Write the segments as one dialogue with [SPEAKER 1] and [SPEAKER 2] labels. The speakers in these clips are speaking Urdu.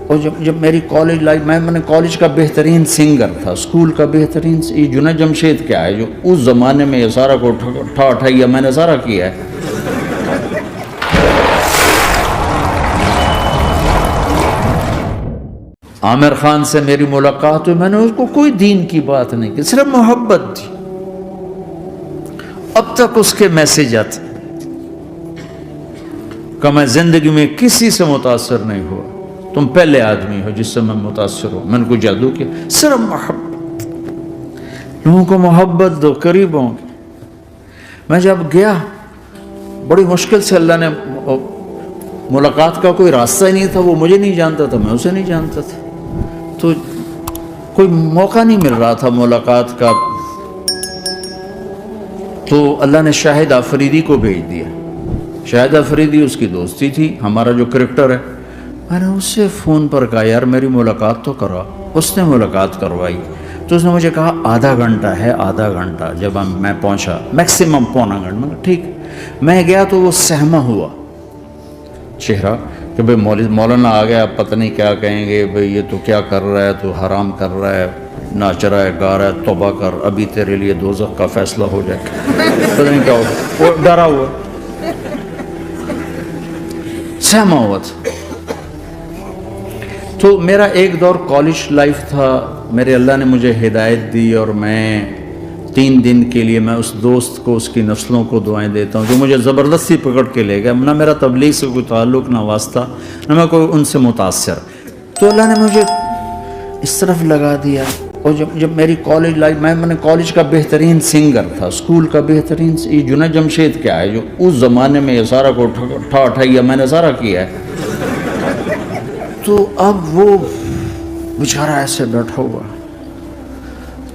[SPEAKER 1] اور جب میری کالج لائف، میں نے کالج کا بہترین سنگر تھا، اسکول کا بہترین، یہ جنید جمشید کیا ہے جو اس زمانے میں یہ سارا کو اٹھایا میں نے سارا کیا ہے. عامر خان سے میری ملاقات ہوئی، میں نے اس کو کوئی دین کی بات نہیں کی، صرف محبت تھی. اب تک اس کے میسیج آتے کہ میں زندگی میں کسی سے متاثر نہیں ہوا، تم پہلے آدمی ہو جس سے میں متاثر ہوں. میں نے کوئی جادو کیا؟ صرف محبت. لوگوں کو محبت دو، قریب ہوں. میں جب گیا بڑی مشکل سے، اللہ نے ملاقات کا کوئی راستہ ہی نہیں تھا، وہ مجھے نہیں جانتا تھا، میں اسے نہیں جانتا تھا، تو کوئی موقع نہیں مل رہا تھا ملاقات کا. تو اللہ نے شاہد آفریدی کو بھیج دیا. شاہد آفریدی اس کی دوستی تھی، ہمارا جو کرکٹر ہے. میں نے اس سے فون پر کہا یار میری ملاقات تو کرا. اس نے ملاقات کروائی. تو اس نے مجھے کہا آدھا گھنٹہ ہے، آدھا گھنٹہ. جب میں پہنچا میکسیمم پونا گھنٹہ. میں ٹھیک. میں گیا تو وہ سہما ہوا چہرہ کہ بھئی مولانا آ گیا، پتہ نہیں کیا کہیں گے، بھئی یہ تو کیا کر رہا ہے، تو حرام کر رہا ہے، ناچ رہا ہے، گا رہا ہے، توبہ کر، ابھی تیرے لیے دوزخ کا فیصلہ ہو جائے. پتہ نہیں کیا ہوگا. وہ ڈرا ہوا سہما ہوا تھا. تو میرا ایک دور کالج لائف تھا. میرے اللہ نے مجھے ہدایت دی، اور میں 3 دن کے لیے میں اس دوست کو، اس کی نسلوں کو دعائیں دیتا ہوں جو مجھے زبردستی پکڑ کے لے گیا. نہ میرا تبلیغ سے کوئی تعلق، نہ واسطہ، نہ میں کوئی ان سے متاثر. تو اللہ نے مجھے اس طرف لگا دیا. اور جب میری کالج لائف، میں نے کالج کا بہترین سنگر تھا، اسکول کا بہترین، یہ جنید جمشید کیا ہے جو اس زمانے میں یہ سارا کو اٹھایا میں نے سارا کیا ہے. تو اب وہ بیچارہ ایسے بیٹھا ہوا.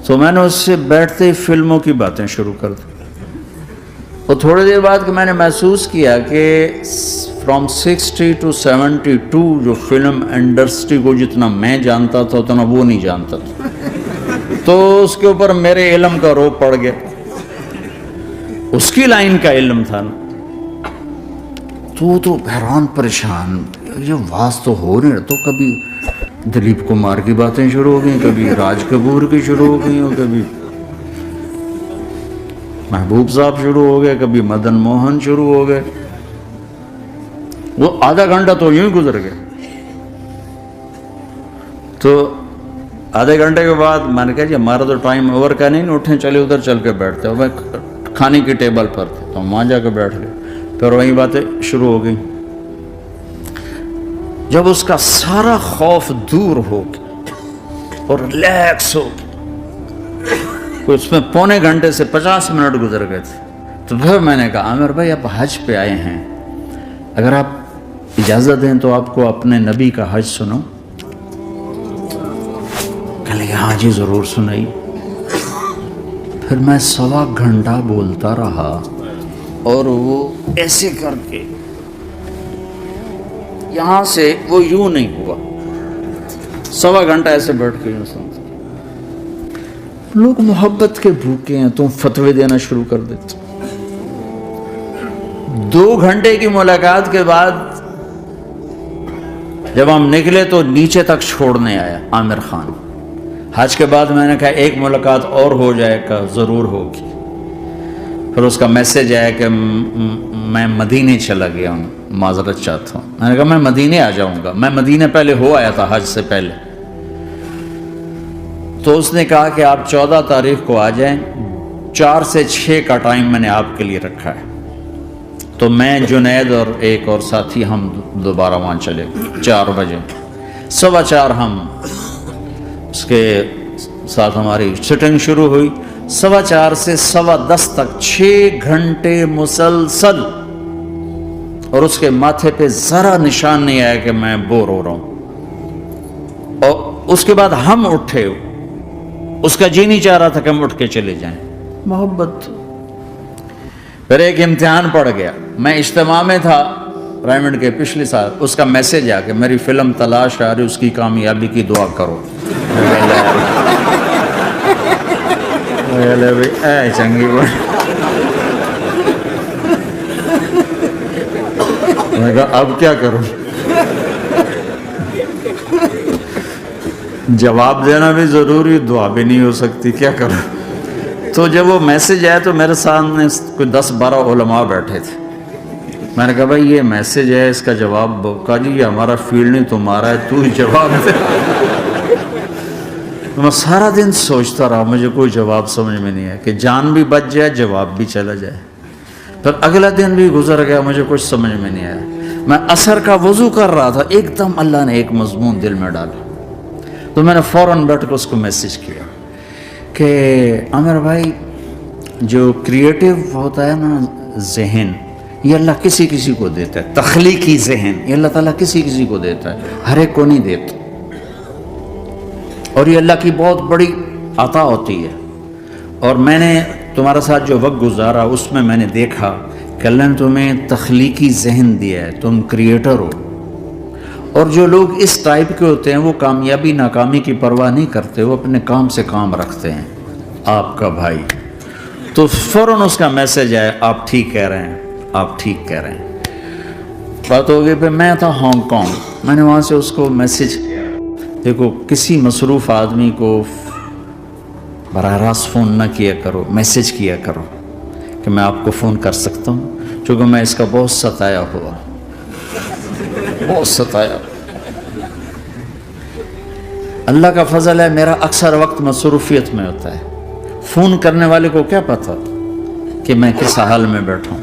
[SPEAKER 1] تو میں نے اس سے بیٹھتے ہی فلموں کی باتیں شروع کر دی. اور تھوڑی دیر بعد کہ میں نے محسوس کیا کہ فرام 60 to 72 جو فلم انڈسٹری کو جتنا میں جانتا تھا اتنا وہ نہیں جانتا تھا. تو اس کے اوپر میرے علم کا رو پڑ گیا. اس کی لائن کا علم تھا نا. تو حیران پریشان، یہ واز تو ہو نہیں رہا. تو کبھی دلیپ کمار کی باتیں شروع ہو گئیں، کبھی راج کپور کی شروع ہو گئیں، اور کبھی محبوب صاحب شروع ہو گئے، کبھی مدن موہن شروع ہو گئے. وہ آدھا گھنٹہ تو یوں ہی گزر گیا. تو آدھے گھنٹے کے بعد میں نے کہا جی ہمارا تو ٹائم اوور کا نہیں، اٹھیں چلے ادھر چل کے بیٹھتے. اور میں کھانے کی ٹیبل پر تھے تو وہاں جا کے بیٹھ گئے. پھر وہیں باتیں شروع ہو گئیں. جب اس کا سارا خوف دور ہو گیا اور ریلیکس ہو گیا، اس میں پونے گھنٹے سے 50 منٹ گزر گئے تھے. تو پھر میں نے کہا عامر بھائی آپ حج پہ آئے ہیں، اگر آپ اجازت دیں تو آپ کو اپنے نبی کا حج سنو. کہنے لگے ہاں جی ضرور سنائی. پھر میں 1.25 گھنٹہ بولتا رہا، اور وہ ایسے کر کے یہاں سے وہ یوں نہیں ہوا. 1.25 گھنٹہ ایسے بیٹھ کے یوں سنتا. لوگ محبت کے بھوکے ہیں، تم فتوے دینا شروع کر دیتے. 2 گھنٹے کی ملاقات کے بعد جب ہم نکلے تو نیچے تک چھوڑنے آیا عامر خان. حج کے بعد میں نے کہا ایک ملاقات اور ہو جائے گا، ضرور ہوگی. پھر اس کا میسیج آیا کہ میں مدینے چلا گیا ہوں، معذرت چاہتا ہوں. میں نے کہا میں مدینے آ جاؤں گا. میں مدینے پہلے ہو آیا تھا حج سے پہلے. تو اس نے کہا کہ آپ 14 تاریخ کو آ جائیں، 4 سے 6 کا ٹائم میں نے آپ کے لیے رکھا ہے. تو میں جنید اور ایک اور ساتھی ہم دوبارہ وہاں چلے. 4 بجے 4:15 ہم اس کے ساتھ ہماری سٹنگ شروع ہوئی. 4:15 سے 10:15 تک 6 گھنٹے مسلسل. اور اس کے ماتھے پہ ذرا نشان نہیں آیا کہ میں بور ہو رہا ہوں. اور اس کے بعد ہم اٹھے، اس کا جی نہیں چاہ رہا تھا کہ ہم اٹھ کے چلے جائیں. محبت. پھر ایک امتحان پڑ گیا. میں اجتماع میں تھا رائمنڈ کے پچھلے سال. اس کا میسیج آ کہ میری فلم تلاش آ رہی، اس کی کامیابی کی دعا کرو. اے چنگی بات. میں کہا اب کیا کروں. جواب دینا بھی ضروری، دعا بھی نہیں ہو سکتی، کیا کروں؟ تو جب وہ میسج آیا تو میرے سامنے کوئی 10-12 علماء بیٹھے تھے. میں نے کہا بھائی یہ میسج ہے، اس کا جواب. کہا جی یہ ہمارا فیلڈ نہیں تمہارا ہے، تو ہی جواب دے. میں سارا دن سوچتا رہا، مجھے کوئی جواب سمجھ میں نہیں آیا کہ جان بھی بچ جائے، جواب بھی چلا جائے. پھر اگلا دن بھی گزر گیا، مجھے کچھ سمجھ میں نہیں آیا. میں عصر کا وضو کر رہا تھا، ایک دم اللہ نے ایک مضمون دل میں ڈالا. تو میں نے فوراً بیٹھ کے اس کو میسج کیا کہ عامر بھائی، جو کریٹیو ہوتا ہے نا ذہن، یہ اللہ کسی کسی کو دیتا ہے. تخلیقی ذہن یہ اللہ تعالیٰ کسی کسی کو دیتا ہے، ہر ایک کو نہیں دیتا. اور یہ اللہ کی بہت بڑی عطا ہوتی ہے. اور میں نے تمہارے ساتھ جو وقت گزارا اس میں میں نے دیکھا کہ اللہ نے تمہیں تخلیقی ذہن دیا ہے، تم کریٹر ہو. اور جو لوگ اس ٹائپ کے ہوتے ہیں وہ کامیابی ناکامی کی پرواہ نہیں کرتے، وہ اپنے کام سے کام رکھتے ہیں. آپ کا بھائی تو فوراً اس کا میسج آیا، آپ ٹھیک کہہ رہے ہیں، آپ ٹھیک کہہ رہے ہیں. بات ہو گئی. پھر میں تھا ہانگ کانگ، میں نے وہاں سے اس کو میسج کیا. دیکھو کسی مصروف آدمی کو براہ راست فون نہ کیا کرو، میسج کیا کرو کہ میں آپ کو فون کر سکتا ہوں، چونکہ میں اس کا بہت ستایا ہوا، بہت ستایا. اللہ کا فضل ہے میرا اکثر وقت مصروفیت میں ہوتا ہے. فون کرنے والے کو کیا پتہ کہ میں کس حال میں بیٹھا ہوں.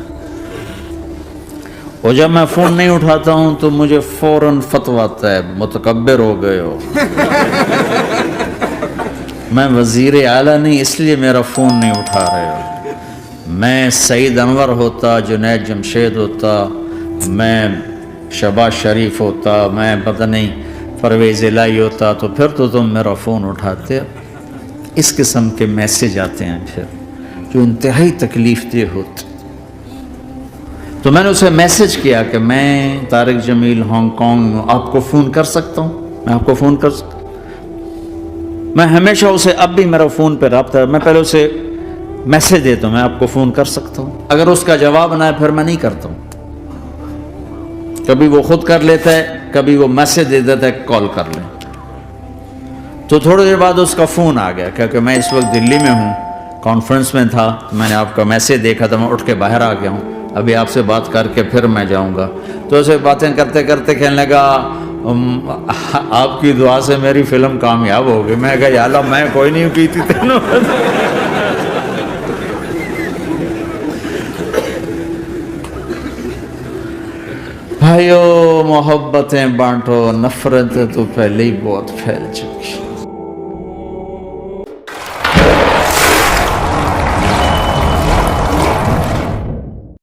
[SPEAKER 1] اور جب میں فون نہیں اٹھاتا ہوں تو مجھے فوراً فتویٰ آتا ہے، متکبر ہو گئے ہو. میں وزیر اعلیٰ نہیں اس لیے میرا فون نہیں اٹھا رہے ہو. میں سعید انور ہوتا، جنید جمشید ہوتا، میں شہباز شریف ہوتا، میں پتہ نہیں پرویز الہی ہوتا، تو پھر تو تم میرا فون اٹھاتے. اس قسم کے میسج آتے ہیں پھر جو انتہائی تکلیف دہ ہوتے. تو میں نے اسے میسج کیا کہ میں طارق جمیل ہانگ کانگ میں آپ کو فون کر سکتا ہوں، میں آپ کو فون کر سکتا ہوں. میں ہمیشہ اسے، اب بھی میرا فون پہ رابطہ ہے، میں پہلے اسے میسج دیتا ہوں میں آپ کو فون کر سکتا ہوں. اگر اس کا جواب نہ ہے پھر میں نہیں کرتا ہوں. کبھی وہ خود کر لیتا ہے، کبھی وہ میسج دے دیتا ہے کال کر لیں. تو تھوڑی دیر بعد اس کا فون آ گیا، کیونکہ میں اس وقت دلی میں ہوں، کانفرنس میں تھا. میں نے آپ کا میسج دیکھا تھا، میں اٹھ کے باہر آ گیا ہوں، ابھی آپ سے بات کر کے پھر میں جاؤں گا. تو اسے باتیں کرتے کرتے کہنے لگا آپ کی دعا سے میری فلم کامیاب ہو گئی. میں کہا یا اللہ میں کوئی نہیں کی تھی تینوں. بھائیو محبتیں بانٹو، نفرتیں تو پہلے ہی بہت پھیل چکی.